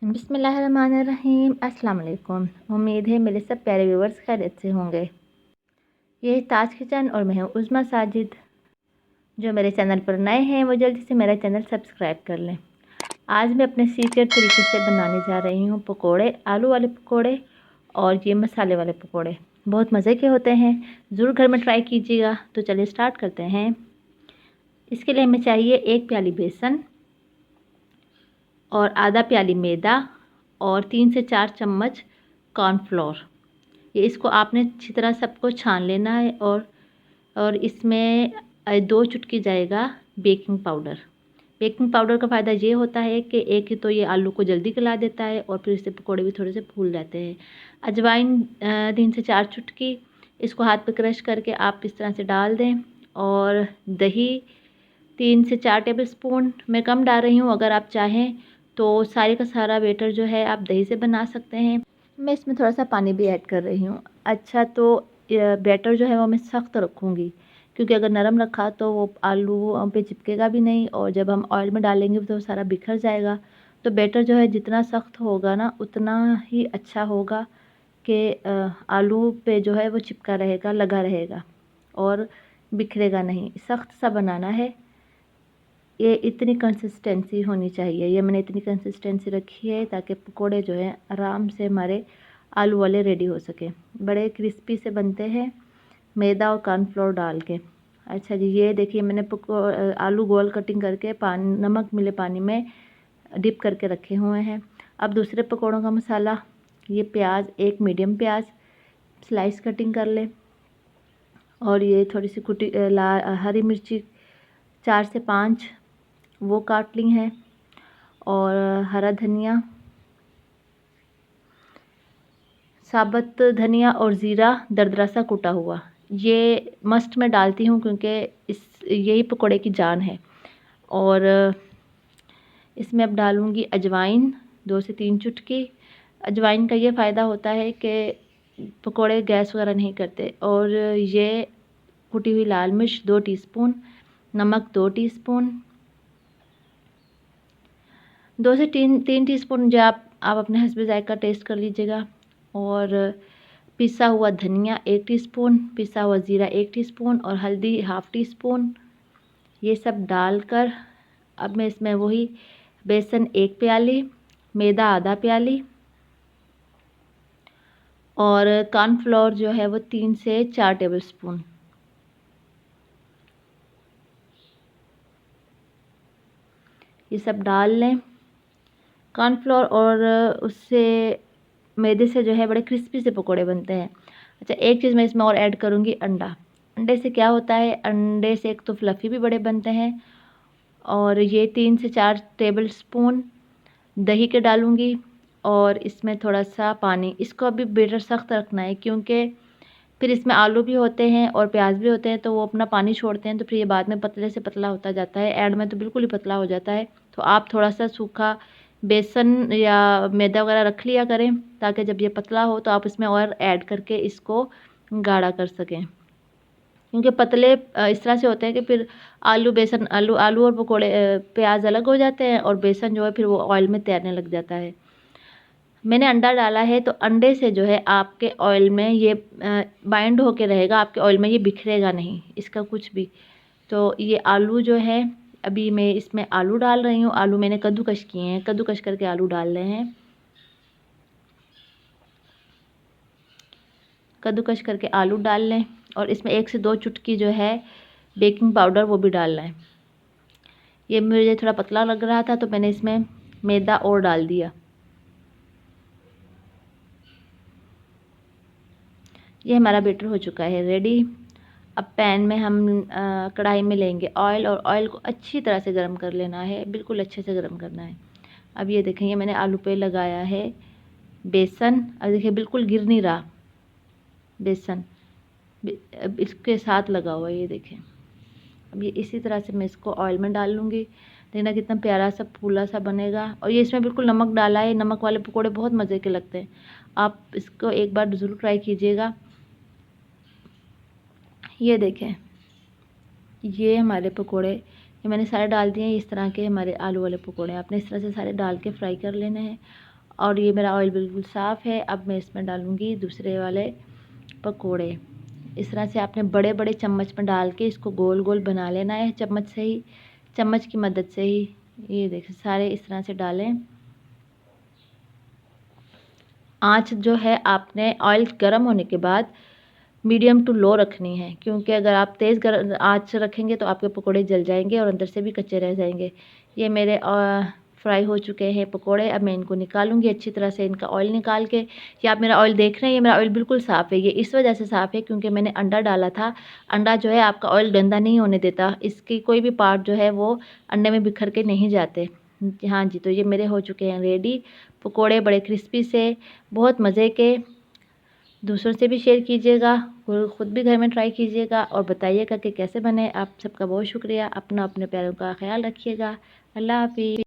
बिस्मिल्लाहिर्रहमानिर्रहीम। अस्सलाम वालेकुम। उम्मीद है मेरे सब प्यारे व्यूवर्स खैरियत से होंगे। ये ताज किचन और मैं हूँ उज़्मा साजिद। जो मेरे चैनल पर नए हैं वो जल्दी से मेरा चैनल सब्सक्राइब कर लें। आज मैं अपने सीक्रेट तरीके से बनाने जा रही हूँ पकोड़े, आलू वाले पकोड़े और ये मसाले वाले पकोड़े। बहुत मज़े के होते हैं, ज़रूर घर में ट्राई कीजिएगा। तो चलिए स्टार्ट करते हैं। इसके लिए हमें चाहिए 1 प्याली बेसन और आधा प्याली मैदा और 3 से 4 चम्मच कॉर्नफ्लोर। ये इसको आपने अच्छी तरह सबको छान लेना है और इसमें 2 चुटकी जाएगा बेकिंग पाउडर। बेकिंग पाउडर का फ़ायदा ये होता है कि एक ही तो ये आलू को जल्दी गला देता है और फिर इससे पकौड़े भी थोड़े से फूल जाते हैं। अजवाइन 3 से 4 चुटकी, इसको हाथ पे क्रश करके आप इस तरह से डाल दें। और दही 3 से 4 टेबलस्पून, मैं कम डाल रही हूँ। अगर आप चाहें तो सारे का सारा बैटर जो है आप दही से बना सकते हैं। मैं इसमें थोड़ा सा पानी भी ऐड कर रही हूँ। अच्छा, तो बैटर जो है वो मैं सख्त रखूँगी, क्योंकि अगर नरम रखा तो वो आलू पे चिपकेगा भी नहीं और जब हम ऑयल में डालेंगे तो सारा बिखर जाएगा। तो बैटर जो है जितना सख्त होगा ना उतना ही अच्छा होगा कि आलू पे जो है वो चिपका रहेगा, लगा रहेगा और बिखरेगा नहीं। सख्त सा बनाना है। ये इतनी कंसिस्टेंसी होनी चाहिए। ये मैंने इतनी कंसिस्टेंसी रखी है ताकि पकोड़े जो हैं आराम से हमारे आलू वाले रेडी हो सके। बड़े क्रिस्पी से बनते हैं मैदा और कॉर्नफ्लोर डाल के। अच्छा जी, ये देखिए मैंने आलू गोल कटिंग करके पानी, नमक मिले पानी में डिप करके रखे हुए हैं। अब दूसरे पकोड़ों का मसाला, ये प्याज, एक मीडियम प्याज स्लाइस कटिंग कर ले और ये थोड़ी सी कुटी हरी मिर्ची 4 से 5 वो काट ली हैं और हरा धनिया, साबुत धनिया और ज़ीरा दरदरा सा कुटा हुआ। ये मस्ट में डालती हूँ क्योंकि यही पकोड़े की जान है। और इसमें अब डालूँगी अजवाइन 2 से 3 चुटकी। अजवाइन का ये फ़ायदा होता है कि पकोड़े गैस वगैरह नहीं करते। और ये कुटी हुई लाल मिर्च 2 टीस्पून, नमक 2 टीस्पून, 2 से 3 टीस्पून जो आप अपने हस्बे जायका टेस्ट कर लीजिएगा। और पिसा हुआ धनिया 1 टीस्पून, पिसा हुआ ज़ीरा 1 टीस्पून और हल्दी हाफ़ टी स्पून। ये सब डालकर अब मैं इसमें वही बेसन 1 प्याली, मैदा आधा प्याली और कॉर्नफ्लोर जो है वो 3 से 4 टेबलस्पून, ये सब डाल लें। कॉर्नफ्लोर और उससे मैदे से जो है बड़े क्रिस्पी से पकोड़े बनते हैं। अच्छा, एक चीज़ मैं इसमें और ऐड करूँगी, अंडा। अंडे से क्या होता है, अंडे से एक तो फ्लफ़ी भी बड़े बनते हैं। और ये 3 से 4 टेबलस्पून दही के डालूँगी और इसमें थोड़ा सा पानी। इसको अभी बैटर सख्त रखना है क्योंकि फिर इसमें आलू भी होते हैं और प्याज भी होते हैं, तो वो अपना पानी छोड़ते हैं। तो फिर ये बाद में पतले से पतला होता जाता है, एंड में तो बिल्कुल ही पतला हो जाता है। तो आप थोड़ा सा सूखा बेसन या मैदा वगैरह रख लिया करें ताकि जब ये पतला हो तो आप इसमें और ऐड करके इसको गाढ़ा कर सकें। क्योंकि पतले इस तरह से होते हैं कि फिर आलू और पकोड़े प्याज अलग हो जाते हैं और बेसन जो है फिर वो ऑयल में तैरने लग जाता है। मैंने अंडा डाला है तो अंडे से जो है आपके ऑयल में ये बाइंड होके रहेगा, आपके ऑयल में ये बिखरेगा नहीं इसका कुछ भी। तो ये आलू जो है, अभी मैं इसमें आलू डाल रही हूँ। आलू मैंने कद्दूकश किए हैं, कद्दूकश करके आलू डाल रहे हैं। कद्दूकश करके आलू डाल लें और इसमें 1 से 2 चुटकी जो है बेकिंग पाउडर वो भी डालना है। ये मुझे थोड़ा पतला लग रहा था तो मैंने इसमें मैदा और डाल दिया। ये हमारा बैटर हो चुका है रेडी। अब पैन में हम कढ़ाई में लेंगे ऑयल और ऑयल को अच्छी तरह से गर्म कर लेना है, बिल्कुल अच्छे से गर्म करना है। अब ये देखें, ये मैंने आलू पे लगाया है बेसन। अब देखिए बिल्कुल गिर नहीं रहा बेसन, अब इसके साथ लगा हुआ है, ये देखें। अब ये इसी तरह से मैं इसको ऑयल में डाल लूँगी। देखना कितना प्यारा सा फूला सा बनेगा। और ये इसमें बिल्कुल नमक डाला है, नमक वाले पकोड़े बहुत मज़े के लगते हैं। आप इसको एक बार ज़रूर ट्राई कीजिएगा। ये देखें, ये हमारे पकोड़े ये मैंने सारे डाल दिए हैं। इस तरह के हमारे आलू वाले पकोड़े आपने इस तरह से सारे डाल के फ्राई कर लेने हैं। और ये मेरा ऑयल बिल्कुल साफ़ है। अब मैं इसमें डालूँगी दूसरे वाले पकोड़े। इस तरह से आपने बड़े बड़े चम्मच में डाल के इसको गोल गोल बना लेना है, चम्मच से ही, चम्मच की मदद से ही। ये देखिए सारे इस तरह से डालें। आँच जो है आपने ऑयल गर्म होने के बाद मीडियम टू लो रखनी है, क्योंकि अगर आप तेज़ आँच रखेंगे तो आपके पकोड़े जल जाएंगे और अंदर से भी कच्चे रह जाएंगे। ये मेरे फ्राई हो चुके हैं पकोड़े। अब मैं इनको निकालूंगी अच्छी तरह से, इनका ऑयल निकाल के। ये आप मेरा ऑयल देख रहे हैं, ये मेरा ऑयल बिल्कुल साफ़ है। ये इस वजह से साफ़ है क्योंकि मैंने अंडा डाला था। अंडा जो है आपका ऑयल गंदा नहीं होने देता, इसकी कोई भी पार्ट जो है वो अंडे में बिखर के नहीं जाते। हाँ जी, तो ये मेरे हो चुके हैं रेडी पकोड़े, बड़े क्रिस्पी से, बहुत मज़े के। दूसरों से भी शेयर कीजिएगा, खुद भी घर में ट्राई कीजिएगा और बताइएगा कि कैसे बने। आप सबका बहुत शुक्रिया। अपना अपने प्यारों का ख्याल रखिएगा। अल्लाह हाफ़िज़।